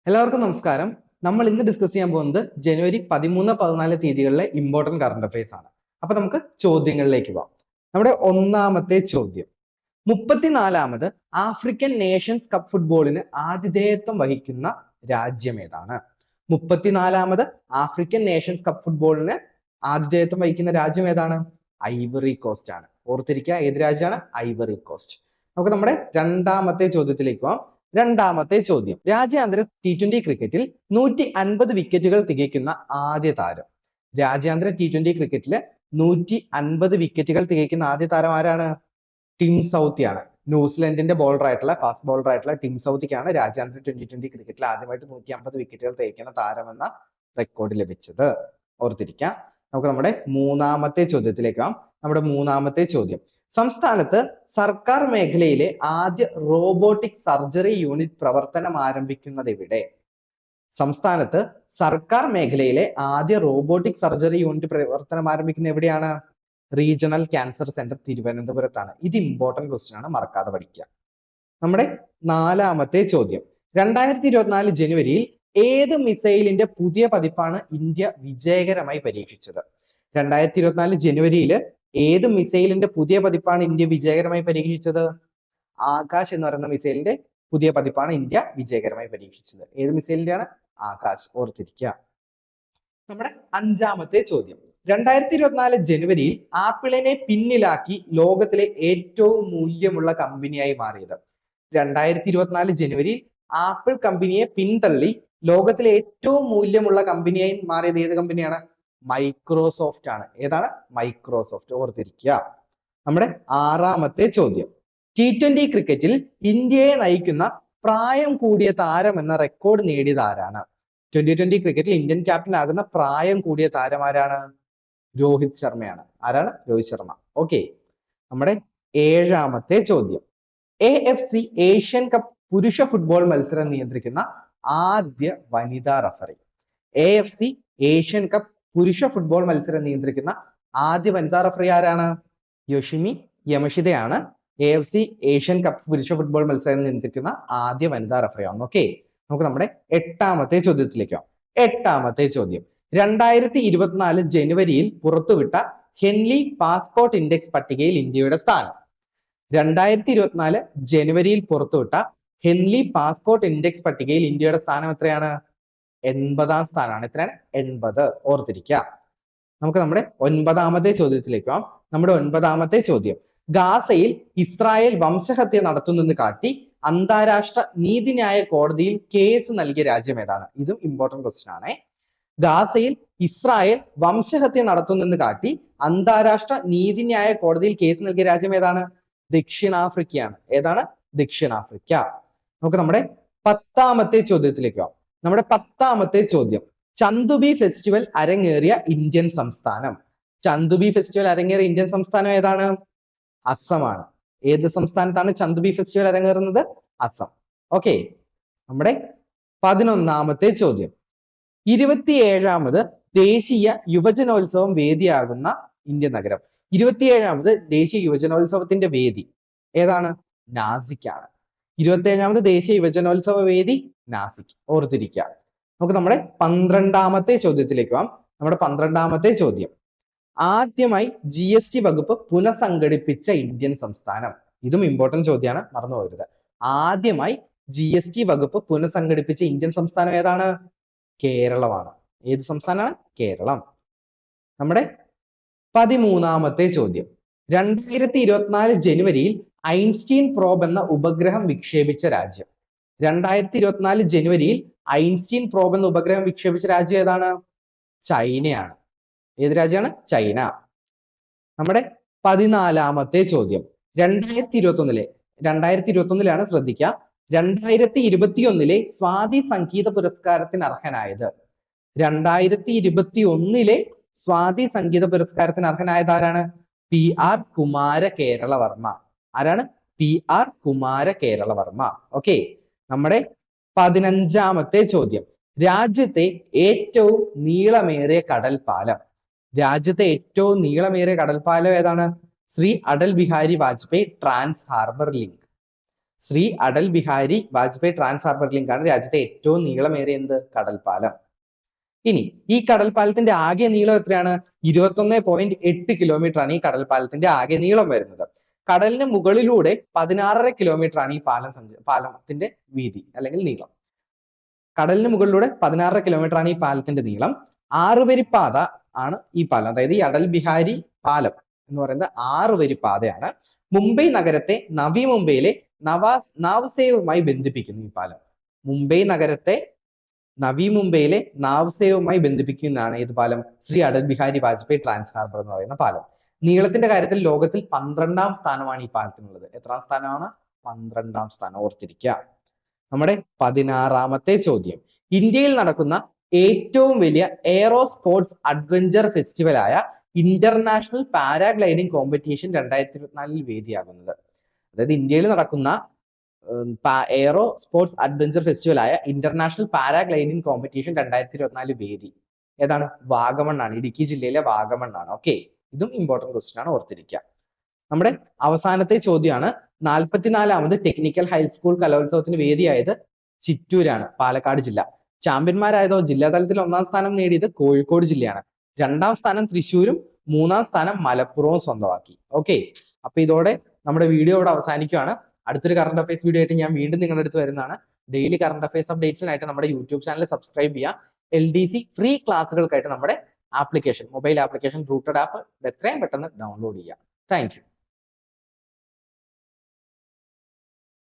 എല്ലാവർക്കും നമസ്കാരം. നമ്മൾ ഇന്ന് ഡിസ്കസ് ചെയ്യാൻ പോകുന്നത് ജനുവരി 13-14 തീയതികളിലെ ഇമ്പോർട്ടന്റ് കറണ്ട് അഫയേഴ്സ് ആണ്. അപ്പൊ നമുക്ക് ചോദ്യങ്ങളിലേക്ക് പോവാം. നമ്മുടെ ഒന്നാമത്തെ ചോദ്യം, 34ാമത് ആഫ്രിക്കൻ നേഷൻസ് കപ്പ് ഫുട്ബോളിന് ആതിഥേയത്വം വഹിക്കുന്ന രാജ്യം ഏതാണ്? 34ാമത് ആഫ്രിക്കൻ നേഷൻസ് കപ്പ് ഫുട്ബോളിന് ആതിഥേയത്വം വഹിക്കുന്ന രാജ്യം ഏതാണ്? ഐവറി കോസ്റ്റ് ആണ്. ഓർത്തിരിക്കുക, ഏത് രാജ്യമാണ്? Ivory Coast. നമുക്ക് നമ്മുടെ രണ്ടാമത്തെ ചോദ്യത്തിലേക്ക് പോവാം. രണ്ടാമത്തെ ചോദ്യം, രാജ്യാന്തര T20 ക്രിക്കറ്റിൽ 150 വിക്കറ്റുകൾ തികയ്ക്കുന്ന ആദ്യ താരം. രാജ്യാന്തര T20 ക്രിക്കറ്റില് 150 വിക്കറ്റുകൾ തികയ്ക്കുന്ന ആദ്യ താരം ആരാണ്? ടിം സൗത്തിയാണ്. ന്യൂസിലൻഡിന്റെ ഫാസ്റ്റ് ബോളർ ആയിട്ടുള്ള ടിം സൗത്തിക്കാണ് രാജ്യാന്തര T20 ക്രിക്കറ്റിൽ ആദ്യമായിട്ട് 150 വിക്കറ്റുകൾ തികയ്ക്കുന്ന താരമെന്ന റെക്കോർഡ് ലഭിച്ചത്. ഓർത്തിരിക്കാം. നമുക്ക് നമ്മുടെ മൂന്നാമത്തെ ചോദ്യത്തിലേക്ക് പോകാം. നമ്മുടെ മൂന്നാമത്തെ ചോദ്യം, സംസ്ഥാനത്ത് സർക്കാർ മേഖലയിലെ ആദ്യ റോബോട്ടിക് സർജറി യൂണിറ്റ് പ്രവർത്തനം ആരംഭിക്കുന്നത് എവിടെ? സംസ്ഥാനത്ത് സർക്കാർ മേഖലയിലെ ആദ്യ റോബോട്ടിക് സർജറി യൂണിറ്റ് പ്രവർത്തനം ആരംഭിക്കുന്നത് എവിടെയാണ്? റീജിയണൽ ക്യാൻസർ സെന്റർ തിരുവനന്തപുരത്താണ്. ഇത് ഇമ്പോർട്ടന്റ് ക്വസ്റ്റ്യൻ ആണ്, മറക്കാതെ പഠിക്കുക. നമ്മുടെ നാലാമത്തെ ചോദ്യം, 2024 ജനുവരിയിൽ ഏത് മിസൈലിന്റെ പുതിയ പതിപ്പാണ് ഇന്ത്യ വിജയകരമായി പരീക്ഷിച്ചത്? 2024 ജനുവരിയിൽ ഏത് മിസൈലിന്റെ പുതിയ പതിപ്പാണ് ഇന്ത്യ വിജയകരമായി പരീക്ഷിച്ചത്? ആകാശ് എന്ന് പറയുന്ന മിസൈലിന്റെ പുതിയ പതിപ്പാണ് ഇന്ത്യ വിജയകരമായി പരീക്ഷിച്ചത്. ഏത് മിസൈലിന്റെയാണ്? ആകാശ്. ഓർത്തിരിക്കുക. നമ്മുടെ അഞ്ചാമത്തെ ചോദ്യം, 2024 ജനുവരിയിൽ ആപ്പിളിനെ പിന്നിലാക്കി ലോകത്തിലെ ഏറ്റവും മൂല്യമുള്ള കമ്പനിയായി മാറിയത്. 2024 ജനുവരിയിൽ ആപ്പിൾ കമ്പനിയെ പിന്തള്ളി ലോകത്തിലെ ഏറ്റവും മൂല്യമുള്ള കമ്പനിയായി മാറിയത് ഏത് കമ്പനിയാണ്? മൈക്രോസോഫ്റ്റ് ആണ്. ഏതാണ്? മൈക്രോസോഫ്റ്റ്. ഓർത്തിരിക്കുക. നമ്മുടെ ആറാമത്തെ ചോദ്യം, T20 ക്രിക്കറ്റിൽ ഇന്ത്യയെ നയിക്കുന്ന പ്രായം കൂടിയ താരം എന്ന റെക്കോർഡ് നേടിയത് ആരാണ്? 2020 ക്രിക്കറ്റിൽ ഇന്ത്യൻ ക്യാപ്റ്റൻ ആകുന്ന പ്രായം കൂടിയ താരം ആരാണ്? രോഹിത് ശർമ്മയാണ്. ആരാണ്? രോഹിത് ശർമ്മ. ഓക്കെ. നമ്മുടെ ഏഴാമത്തെ ചോദ്യം, AFC ഏഷ്യൻ കപ്പ് പുരുഷ ഫുട്ബോൾ മത്സരം നിയന്ത്രിക്കുന്ന ആദ്യ വനിതാ റഫറി. AFC ഏഷ്യൻ കപ്പ് പുരുഷ ഫുട്ബോൾ മത്സരം നിയന്ത്രിക്കുന്ന ആദ്യ വനിതാ റഫറി ആരാണ്? യോഷിമി യമഷിതയാണ് AFC ഏഷ്യൻ കപ്പ് പുരുഷ ഫുട്ബോൾ മത്സരം നിയന്ത്രിക്കുന്ന ആദ്യ വനിതാ റഫറി ആണ്. ഓക്കെ. നമുക്ക് നമ്മുടെ എട്ടാമത്തെ ചോദ്യത്തിലേക്ക് പോകാം. എട്ടാമത്തെ ചോദ്യം, 2024 ജനുവരിയിൽ പുറത്തുവിട്ട ഹെൻലി പാസ്പോർട്ട് ഇൻഡെക്സ് പട്ടികയിൽ ഇന്ത്യയുടെ സ്ഥാനം. 2024 ജനുവരിയിൽ പുറത്തുവിട്ട ഹെൻലി പാസ്പോർട്ട് ഇൻഡെക്സ് പട്ടികയിൽ ഇന്ത്യയുടെ സ്ഥാനം എത്രയാണ്? 80ാം സ്ഥാനമാണ്. എത്രയാണ്? 80. ഓർത്തിരിക്കുക. നമുക്ക് നമ്മുടെ ഒൻപതാമത്തെ ചോദ്യത്തിലേക്ക് പോകാം. നമ്മുടെ ഒൻപതാമത്തെ ചോദ്യം, ഗാസയിൽ ഇസ്രായേൽ വംശഹത്യ നടത്തുന്നെന്ന് കാട്ടി അന്താരാഷ്ട്ര നീതിന്യായ കോടതിയിൽ കേസ് നൽകിയ രാജ്യം ഏതാണ്? ഇതും ഇമ്പോർട്ടന്റ് ക്വസ്റ്റ്യൻ ആണ്. ഗാസയിൽ ഇസ്രായേൽ വംശഹത്യ നടത്തുന്നെന്ന് കാട്ടി അന്താരാഷ്ട്ര നീതിന്യായ കോടതിയിൽ കേസ് നൽകിയ രാജ്യം ഏതാണ്? ദക്ഷിണാഫ്രിക്കയാണ്. ഏതാണ്? ദക്ഷിണാഫ്രിക്ക. നമുക്ക് നമ്മുടെ പത്താമത്തെ ചോദ്യത്തിലേക്ക് പോകാം. നമ്മുടെ പത്താമത്തെ ചോദ്യം, ചന്തുബി ഫെസ്റ്റിവൽ അരങ്ങേറിയ ഇന്ത്യൻ സംസ്ഥാനം. ചന്തുബി ഫെസ്റ്റിവൽ അരങ്ങേറിയ ഇന്ത്യൻ സംസ്ഥാനം ഏതാണ്? അസമാണ്. ഏത് സംസ്ഥാനത്താണ് ചന്തുബി ഫെസ്റ്റിവൽ അരങ്ങേറുന്നത്? അസം. ഓക്കെ. നമ്മുടെ 11ാമത്തെ ചോദ്യം, 27ാമത് ദേശീയ യുവജനോത്സവം വേദിയാകുന്ന ഇന്ത്യൻ നഗരം. 27ാമത് ദേശീയ യുവജനോത്സവത്തിന്റെ വേദി ഏതാണ്? നാസിക്കാണ്. 27ാമത് ദേശീയ യുവജനോത്സവ വേദി നാസിക്. ഓർത്തിരിക്കുക. നമുക്ക് നമ്മുടെ 12ാമത്തെ ചോദ്യത്തിലേക്ക് പോകാം. നമ്മുടെ 12ാമത്തെ ചോദ്യം, ആദ്യമായി GST വകുപ്പ് പുനഃസംഘടിപ്പിച്ച ഇന്ത്യൻ സംസ്ഥാനം. ഇതും ഇമ്പോർട്ടന്റ് ചോദ്യമാണ്, മറന്നു പോകരുത്. ആദ്യമായി GST വകുപ്പ് പുനഃസംഘടിപ്പിച്ച ഇന്ത്യൻ സംസ്ഥാനം ഏതാണ്? കേരളമാണ്. ഏത് സംസ്ഥാനമാണ്? കേരളം. നമ്മുടെ 13ാമത്തെ ചോദ്യം, 2024 ജനുവരിയിൽ ഐൻസ്റ്റീൻ പ്രോബ് എന്ന ഉപഗ്രഹം വിക്ഷേപിച്ച രാജ്യം. 2024 ജനുവരിയിൽ ഐൻസ്റ്റീൻ പ്രോബ് എന്ന ഉപഗ്രഹം വിക്ഷേപിച്ച രാജ്യം ഏതാണ്? ചൈനയാണ്. ഏത് രാജ്യമാണ്? ചൈന. നമ്മുടെ 14ാമത്തെ ചോദ്യം, 2021ലാണ് ശ്രദ്ധിക്കുക, 2021 സ്വാതി സംഗീത പുരസ്കാരത്തിന് അർഹനായത്. 2021 സ്വാതി സംഗീത പുരസ്കാരത്തിന് അർഹനായത് ആരാണ്? PR കുമാര കേരളവർമ്മ. ആരാണ്? PR കുമാര കേരളവർമ്മ. ഓക്കെ. നമ്മുടെ 15ാമത്തെ ചോദ്യം, രാജ്യത്തെ ഏറ്റവും നീളമേറിയ കടൽപ്പാലം. രാജ്യത്തെ ഏറ്റവും നീളമേറിയ കടൽപ്പാലം ഏതാണ്? Shri Atal Bihari Vajpayee trans harbour link. Shri Atal Bihari Vajpayee trans harbour link ആണ് രാജ്യത്തെ ഏറ്റവും നീളമേറിയ എന്ത് കടൽപ്പാലം. ഇനി ഈ കടൽപ്പാലത്തിന്റെ ആകെ നീളം എത്രയാണ്? 21.8 കിലോമീറ്റർ ആണ് ഈ കടൽപ്പാലത്തിന്റെ ആകെ നീളം വരുന്നത്. കടലിന് മുകളിലൂടെ 16.5 കിലോമീറ്റർ ആണ് ഈ പാലത്തിന്റെ വീതി അല്ലെങ്കിൽ നീളം. കടലിന് മുകളിലൂടെ 16.5 കിലോമീറ്റർ ആണ് ഈ പാലത്തിന്റെ നീളം. 6 വരിപ്പാത ആണ് ഈ പാലം. അതായത് ഈ അടൽ ബിഹാരി പാലം എന്ന് പറയുന്നത് 6 വരിപ്പാതയാണ്. മുംബൈ നഗരത്തെ നവി മുംബൈയിലെ നാവ്സേവുമായി ബന്ധിപ്പിക്കുന്നു ഈ പാലം. മുംബൈ നഗരത്തെ നവി മുംബൈയിലെ നാവ്സേവുമായി ബന്ധിപ്പിക്കുന്നതാണ് ഏത് പാലം? ശ്രീ അടൽ ബിഹാരി വാജ്പേയി ട്രാൻസ് ഹാർബർ എന്ന് പറയുന്ന പാലം. നീളത്തിന്റെ കാര്യത്തിൽ ലോകത്തിൽ 12ാം സ്ഥാനമാണ് ഈ പാലത്തിനുള്ളത്. എത്രാം സ്ഥാനമാണ്? 12ാം സ്ഥാനം. ഓർത്തിരിക്കുക. നമ്മുടെ 16ാമത്തെ ചോദ്യം. ഇന്ത്യയിൽ നടക്കുന്ന ഏറ്റവും വലിയ എയറോ സ്പോർട്സ് അഡ്വഞ്ചർ ഫെസ്റ്റിവലായ ഇന്റർനാഷണൽ പാരാഗ്ലൈഡിംഗ് കോമ്പറ്റീഷൻ 2024 വേദിയാകുന്നത്. അതായത് ഇന്ത്യയിൽ നടക്കുന്ന എയറോ സ്പോർട്സ് അഡ്വഞ്ചർ ഫെസ്റ്റിവലായ ഇന്റർനാഷണൽ പാരാഗ്ലൈഡിംഗ് കോമ്പറ്റീഷൻ 2024 വേദി ഏതാണ്? വാഗമണ്ണാണ്. ഇടുക്കി ജില്ലയിലെ വാഗമണ്ണാണ്. ഓക്കെ, ഇതും ഇമ്പോർട്ടന്റ് ക്വസ്റ്റ്യൻ ആണ്, ഓർത്തിരിക്കുക. നമ്മുടെ അവസാനത്തെ ചോദ്യമാണ്. 44ാമത് ടെക്നിക്കൽ ഹൈസ്കൂൾ കലോത്സവത്തിന് വേദിയായത് ചിറ്റൂരാണ്, പാലക്കാട് ജില്ല. ചാമ്പ്യന്മാരായതോ ജില്ലാതലത്തിൽ 1ാം സ്ഥാനം നേടിയത് കോഴിക്കോട് ജില്ലയാണ്. 2ാം സ്ഥാനം തൃശ്ശൂരും 3ാം സ്ഥാനം മലപ്പുറവും സ്വന്തമാക്കി. ഓക്കെ, അപ്പൊ ഇതോടെ നമ്മുടെ വീഡിയോ ഇവിടെ അവസാനിക്കുകയാണ്. അടുത്തൊരു കറണ്ട് അഫയേഴ്സ് വീഡിയോ ആയിട്ട് ഞാൻ വീണ്ടും നിങ്ങളുടെ അടുത്ത് വരുന്നതാണ്. ഡെയിലി കറണ്ട് അഫയേഴ്സ് അപ്ഡേറ്റ്സിനായിട്ട് നമ്മുടെ യൂട്യൂബ് ചാനൽ സബ്സ്ക്രൈബ് ചെയ്യുക. LDC ഫ്രീ ക്ലാസ്സുകൾക്കായിട്ട് നമ്മുടെ application, mobile application rooted app എത്രയും പെട്ടെന്ന് ഡൗൺലോഡ് ചെയ്യുക. Thank you.